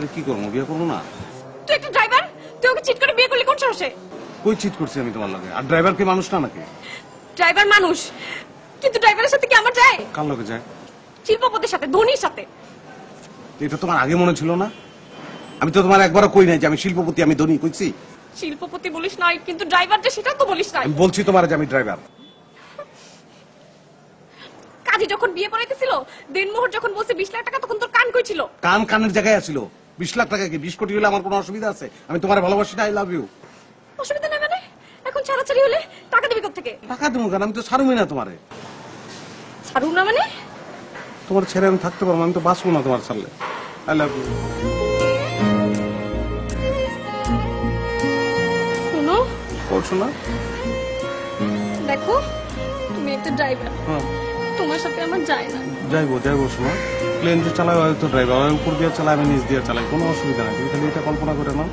তাহলে কি করবো, বিয়ে করবো না? তুই একটা ড্রাইভার, তুই ওকে চিট করে বিয়ে করলি কোন সাহসে? কই চিট করছি আমি তোমার লগে? আর ড্রাইভার কি মানুষ না নাকি? ড্রাইভার মানুষ, কিন্তু ড্রাইভারের সাথে কি আমার যায়? কার লগে যায়? শিল্পপতির সাথে, ধোনির সাথে। এটা তোমার আগে মনে ছিল না? আমি তো তোমার একবারও কই নাই যে আমি শিল্পপতি, আমি ধনী, কইছি? শিল্পপতি বলিস নাই, কিন্তু ড্রাইভার যে সেটা তো বলিস নাই। আমি বলছি তোমার যে আমি ড্রাইভার। কাজী যখন বিয়ে পড়াইতেছিল, দিনমোহর যখন বলছে 20 লাখ টাকা, তখন তোর কান কই ছিল? কান কানের জায়গায় আছিল। 20 লাখ টাকা কি 20 কোটি হলে আমার কোনো অসুবিধা আছে? আমি তোমার ভালোবাসি না, আই লাভ ইউ। অসুবিধা নাই মানে? এখন ছাড়াছাড়ি হলে টাকা দিবি কোত্থেকে? টাকা দেবো কেন? আমি তো ছাড়ুমি না তোমারে। ছাড়ু না মানে? তোমার ছেড়ে আমি থাকতে পারবো, আমি তো বাঁচবো না তোমার ছাড়লে। I love you. শোনো, করছো না? দেখো তুমি একটা ড্রাইভার, হ্যাঁ তোমার সাথে আমার যায় না। যাইবো যাইবো, শোনো, প্লেন যে চালায় হয়তো ড্রাইভার উপর দিয়ে চালায়, আমি নিচ দিয়ে চালাই, কোনো অসুবিধা নাই। তুমি খালি এটা কল্পনা করে নাও।